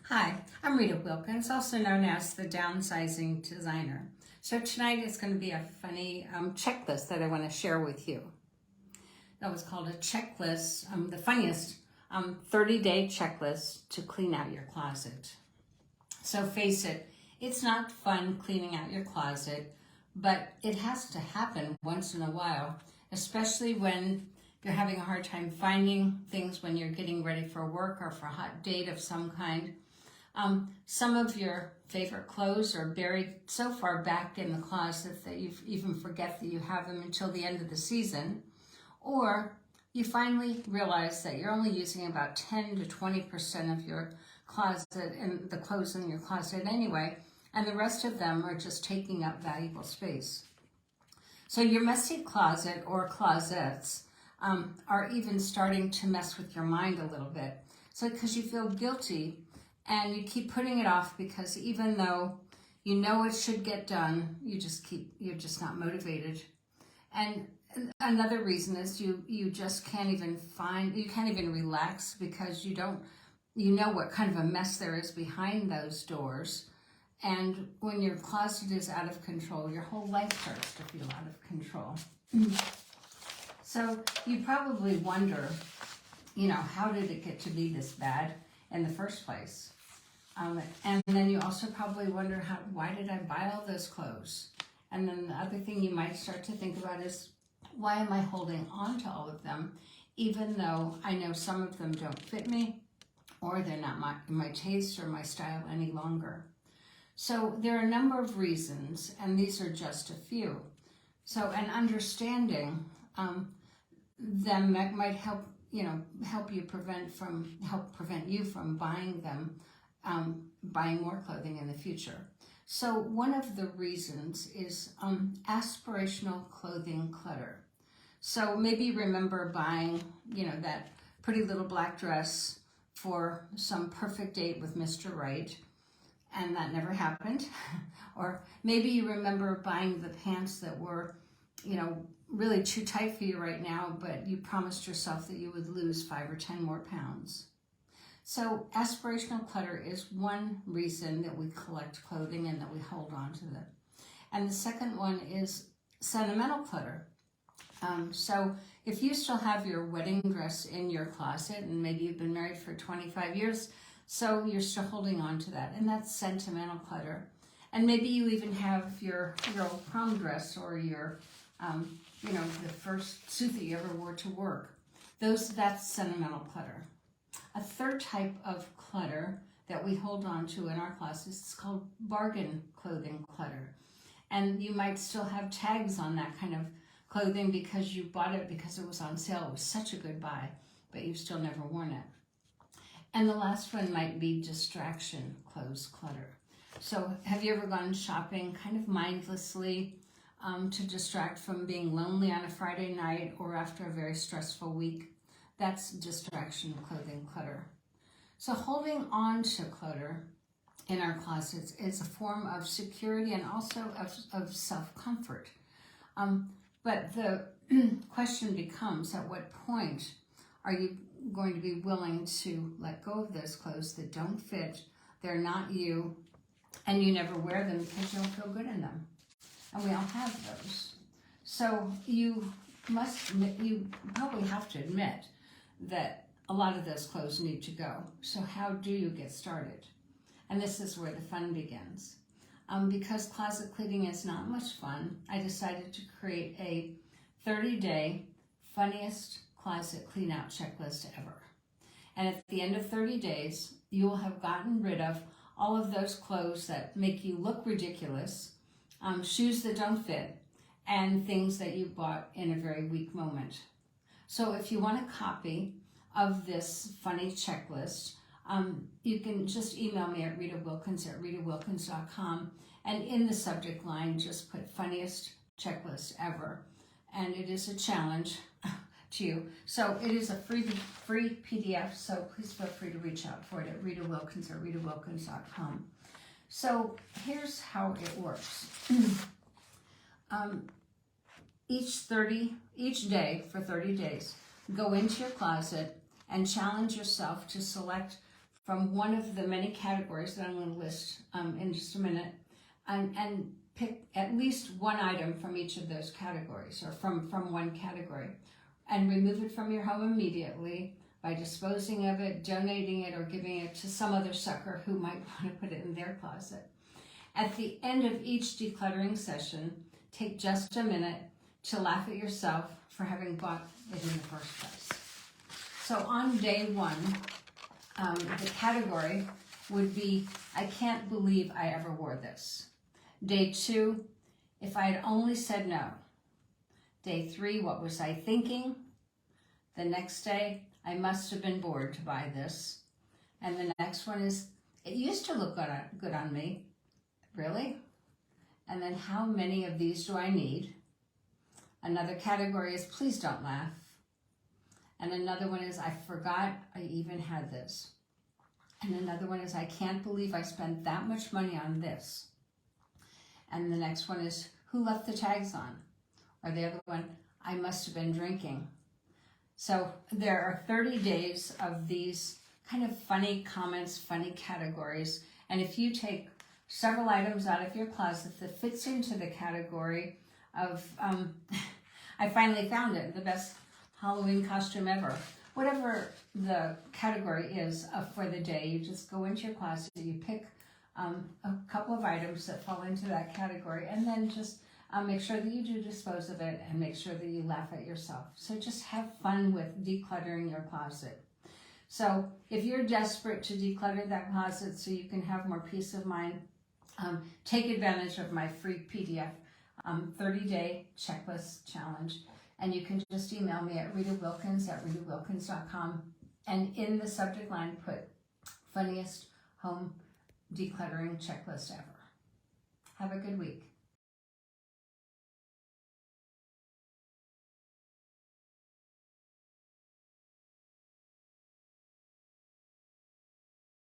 Hi, I'm Rita Wilkins, also known as the Downsizing Designer. So tonight is going to be a funny checklist that I want to share with you. That was called a checklist, the funniest 30-day checklist to clean out your closet. So face it, it's not fun cleaning out your closet, but it has to happen once in a while, especially when you're having a hard time finding things when you're getting ready for work or for a hot date of some kind. Some of your favorite clothes are buried so far back in the closet that you even forget that you have them until the end of the season. Or you finally realize that you're only using about 10 to 20% of your closet and the clothes in your closet anyway, and the rest of them are just taking up valuable space. So your messy closet or closets are even starting to mess with your mind a little bit. So because you feel guilty and you keep putting it off because even though you know it should get done, you're just not motivated. And another reason is you just can't even relax because you know what kind of a mess there is behind those doors. And when your closet is out of control, your whole life starts to feel out of control. So you probably wonder, how did it get to be this bad in the first place? And then you also probably wonder, why did I buy all those clothes? And then the other thing you might start to think about is, why am I holding on to all of them, even though I know some of them don't fit me, or they're not my taste or my style any longer? So there are a number of reasons, and these are just a few. So, and understanding them might help prevent you from buying more clothing in the future. So one of the reasons is aspirational clothing clutter. So maybe you remember buying, that pretty little black dress for some perfect date with Mr. Right, and that never happened. Or maybe you remember buying the pants that were, really too tight for you right now, but you promised yourself that you would lose 5 or 10 more pounds. So aspirational clutter is one reason that we collect clothing and that we hold on to them. And the second one is sentimental clutter. So if you still have your wedding dress in your closet, and maybe you've been married for 25 years, so you're still holding on to that, and that's sentimental clutter. And maybe you even have your old prom dress or your, the first suit that you ever wore to work. That's sentimental clutter. A third type of clutter that we hold on to in our closets is called bargain clothing clutter. And you might still have tags on that kind of clothing because you bought it because it was on sale. It was such a good buy, but you've still never worn it. And the last one might be distraction clothes clutter. So have you ever gone shopping kind of mindlessly to distract from being lonely on a Friday night or after a very stressful week? That's distraction clothing clutter. So holding on to clutter in our closets is a form of security and also of self-comfort. But the question becomes, at what point are you going to be willing to let go of those clothes that don't fit, they're not you, and you never wear them because you don't feel good in them? And we all have those. So you probably have to admit that a lot of those clothes need to go. So how do you get started? And this is where the fun begins. Because closet cleaning is not much fun, I decided to create a 30-day funniest closet clean out checklist ever. And at the end of 30 days, you will have gotten rid of all of those clothes that make you look ridiculous, shoes that don't fit, and things that you bought in a very weak moment. So if you want a copy of this funny checklist, you can just email me at ritawilkins@ritawilkins.com, and in the subject line, just put funniest checklist ever. And it is a challenge to you. So it is a free PDF, so please feel free to reach out for it at ritawilkins@ritawilkins.com. So here's how it works. Each day for 30 days, go into your closet and challenge yourself to select from one of the many categories that I'm going to list in just a minute, and pick at least one item from each of those categories, or from one category, and remove it from your home immediately by disposing of it, donating it, or giving it to some other sucker who might want to put it in their closet. At the end of each decluttering session, take just a minute to laugh at yourself for having bought it in the first place. So on day one, the category would be, I can't believe I ever wore this. Day 2, if I had only said no. Day 3, what was I thinking? The next day, I must have been bored to buy this. And the next one is, it used to look good on me. Really? And then how many of these do I need? Another category is, please don't laugh. And another one is, I forgot I even had this. And another one is, I can't believe I spent that much money on this. And the next one is, who left the tags on? Or the other one, I must have been drinking. So there are 30 days of these kind of funny comments, funny categories. And if you take several items out of your closet that fits into the category of, I finally found it, the best Halloween costume ever. Whatever the category is for the day, you just go into your closet, you pick a couple of items that fall into that category, and then just make sure that you do dispose of it, and make sure that you laugh at yourself. So just have fun with decluttering your closet. So if you're desperate to declutter that closet so you can have more peace of mind, take advantage of my free PDF 30-day checklist challenge. And you can just email me at ritawilkins@ritawilkins.com, and in the subject line put funniest home decluttering checklist ever. Have a good week.